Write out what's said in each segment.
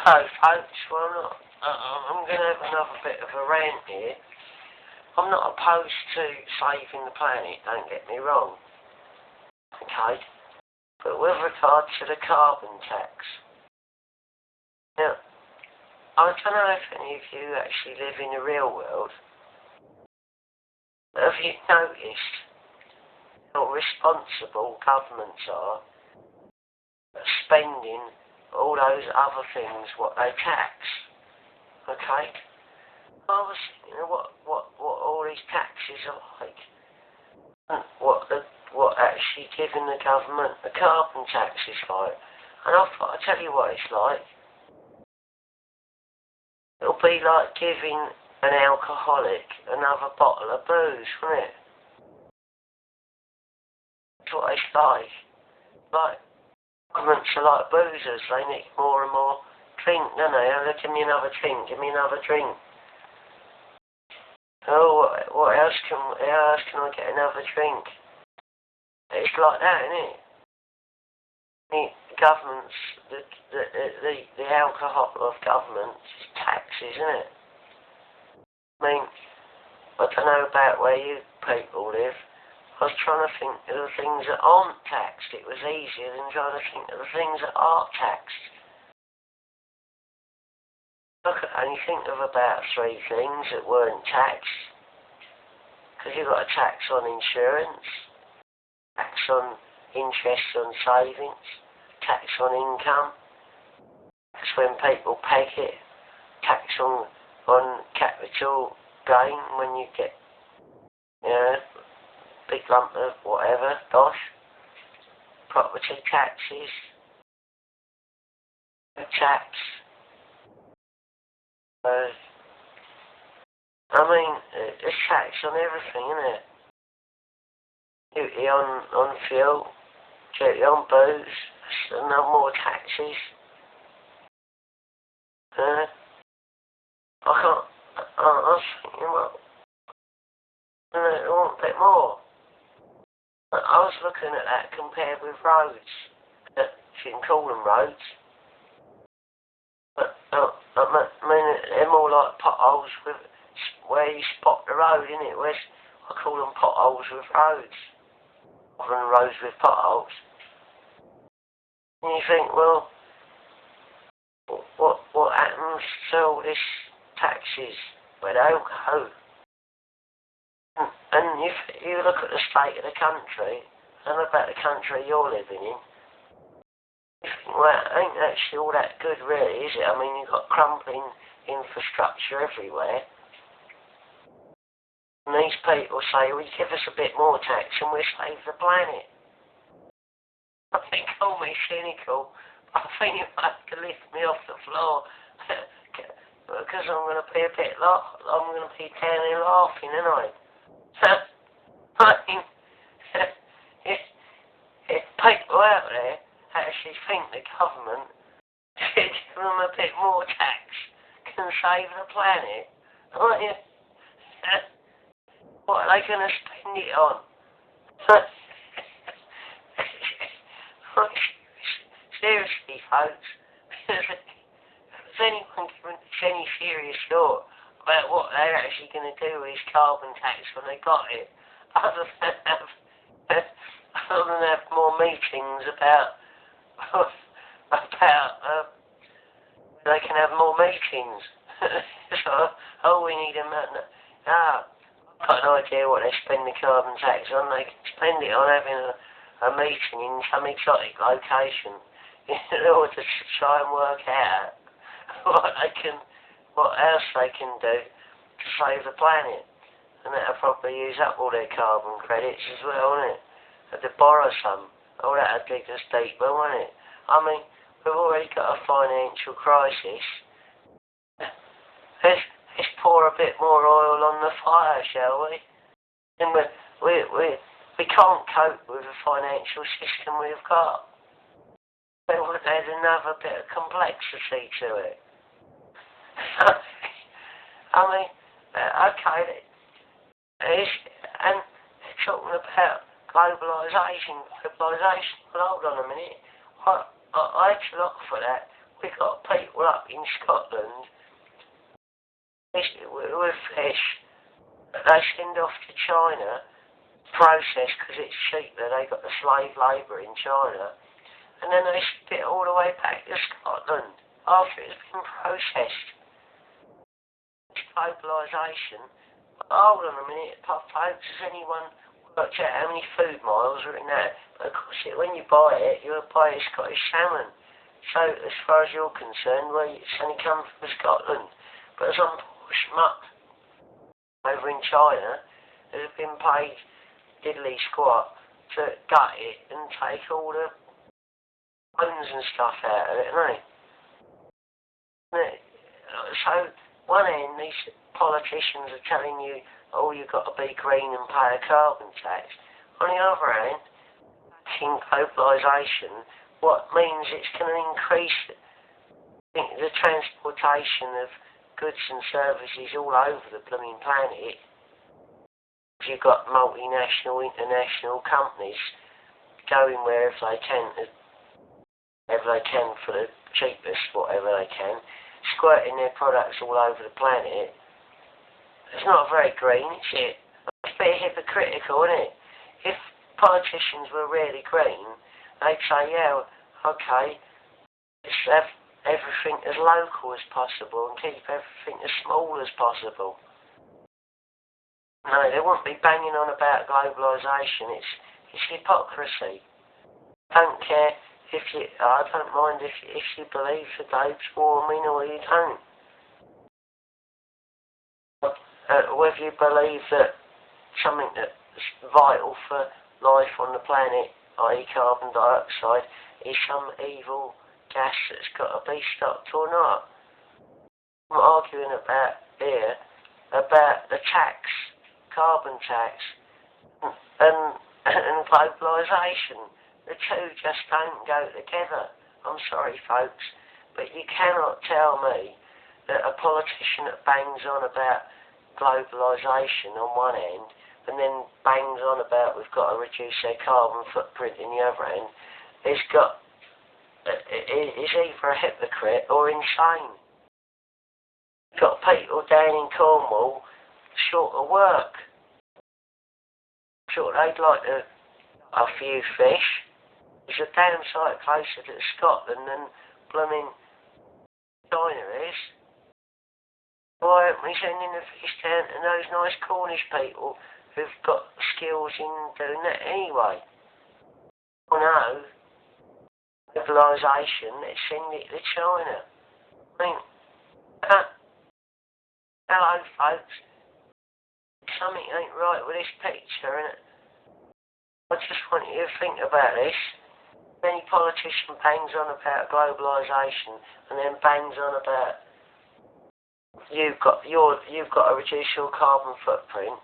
So, folks, well, I'm going to have another bit of a rant here. I'm not opposed to saving the planet, don't get me wrong. Okay? But with regard to the carbon tax, now, I don't know if any of you actually live in the real world. Have you noticed how responsible governments are at spending all those other things what they tax? Okay? I was thinking what all these taxes are like. And what actually giving the government the carbon tax is like. And I thought I'd tell you what it's like. It'll be like giving an alcoholic another bottle of booze, won't it? That's what it's like. Like, governments are like boozers. They need more and more drink, don't they? Oh, give me another drink, give me another drink. Oh, how else can I get another drink? It's like that, isn't it? The governments, the alcohol of governments is taxes, isn't it? I mean, I don't know about where you people live. I was trying to think of the things that aren't taxed. It was easier than trying to think of the things that are taxed. I could only think of about 3 things that weren't taxed. Because you've got a tax on insurance, tax on interest on savings, tax on income, tax when people peg it, tax on capital gain when you get, big lump of whatever, gosh, property taxes, tax. I mean, there's tax on everything, isn't it? Duty on fuel, duty on booze, no more taxes. I was thinking, well, I want a bit more. I was looking at that compared with roads. If you can call them roads. But, I mean, they're more like potholes with where you spot the road, innit? I call them potholes with roads. Rather than roads with potholes. And you think, well, what happens to all this taxes? Where they all go? And if you look at the state of the country, I don't know about the country you're living in, you think, well, it ain't actually all that good really, is it? I mean, you've got crumbling infrastructure everywhere. And these people say, well, you give us a bit more tax and we'll save the planet. I think, call me cynical, but I think you have to lift me off the floor. Because I'm going to be a bit I'm going to be down here laughing, aren't I? I mean, if people out there actually think the government should give them a bit more tax can save the planet, what are they going to spend it on? Seriously, folks, has anyone given any serious thought about what they're actually going to do with this carbon tax when they got it, other than have more meetings about they can have more meetings. So, we need I've got an idea what they spend the carbon tax on. They can spend it on having a meeting in some exotic location in order to try and work out what else they can do to save the planet. And that'll probably use up all their carbon credits as well, won't it? Had to borrow some. Oh, that'd dig us deeper, won't it? I mean, we've already got a financial crisis. Let's pour a bit more oil on the fire, shall we? And we can't cope with the financial system we've got. But we've had another bit of complexity to it. I mean, okay, and they're talking about globalization. Well, hold on a minute. I had to look for that. we've got people up in Scotland with fish that they send off to China, processed because it's cheaper. They got the slave labour in China, and then they spit it all the way back to Scotland after it's been processed. It's globalisation. Hold on a minute, folks. Has anyone worked out how many food miles are in that? But of course, when you buy it, you're buying Scottish salmon. So, as far as you're concerned, well, it's only come from Scotland. But some poor schmuck over in China that have been paid diddly squat to gut it and take all the bones and stuff out of it, ain't they? So, one end, these politicians are telling you, oh, you've got to be green and pay a carbon tax. On the other hand, in globalisation, what means it's going to increase the transportation of goods and services all over the blooming planet. You've got multinational, international companies going wherever they can for the cheapest, whatever they can, squirting their products all over the planet. It's not very green, is it? It's a bit hypocritical, isn't it? If politicians were really green, they'd say, yeah, okay, let's have everything as local as possible and keep everything as small as possible. No, they wouldn't be banging on about globalisation. It's hypocrisy. I don't care I don't mind if you believe the globe's warming or you don't. Whether you believe that something that's vital for life on the planet, i.e. carbon dioxide, is some evil gas that's got to be stopped or not. I'm arguing about the tax, carbon tax, and globalisation. The two just don't go together. I'm sorry, folks, but you cannot tell me that a politician that bangs on about globalisation on one end and then bangs on about we've got to reduce their carbon footprint in the other end is either a hypocrite or insane. You've got people down in Cornwall short of work. Sure, they'd like to offer you fish. It's a damn sight closer to Scotland than blooming China is. Why aren't we sending the fish down to those nice Cornish people who've got skills in doing that anyway? Well, no. Globalisation, let's send it to China. I mean, hello, folks. Something ain't right with this picture, innit? I just want you to think about this. Any politician bangs on about globalisation and then bangs on about you've got to reduce your carbon footprint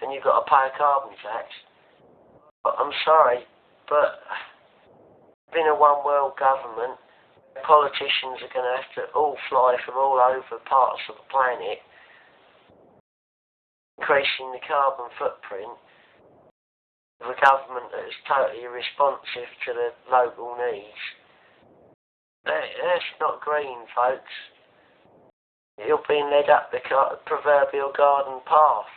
and you've got to pay a carbon tax. But I'm sorry, but in a one world government, politicians are going to have to all fly from all over parts of the planet, increasing the carbon footprint of a government that is totally irresponsive to the local needs. That's not green, folks. You're being led up the proverbial garden path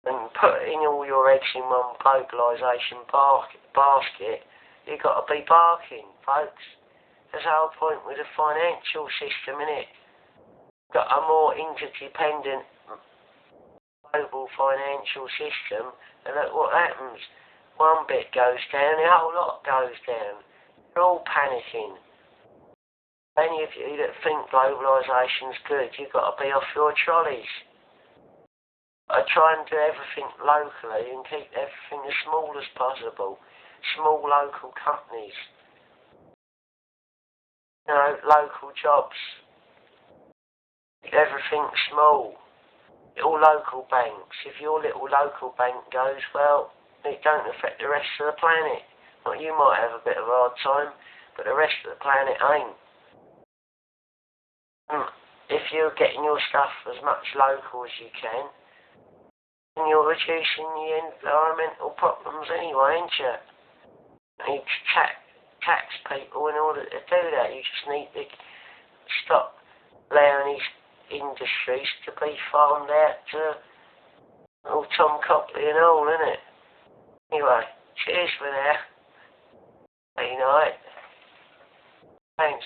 and putting all your eggs in one globalisation basket. You've got to be barking, folks. That's the whole point with the financial system, innit? Got a more interdependent global financial system, and look what happens. One bit goes down, the whole lot goes down. They're all panicking. Any of you that think globalisation's good, you've got to be off your trolleys. I try and do everything locally and keep everything as small as possible. Small local companies. You know, local jobs. Keep everything small. Little local banks. If your little local bank goes, well, it don't affect the rest of the planet. Well, you might have a bit of a hard time, but the rest of the planet ain't. If you're getting your stuff as much local as you can, then you're reducing the environmental problems anyway, ain't you? You need to tax people in order to do that. You just need to stop allowing these industries to be farmed out to all Tom Copley and all, innit? Anyway, cheers for now. Good night. Thanks.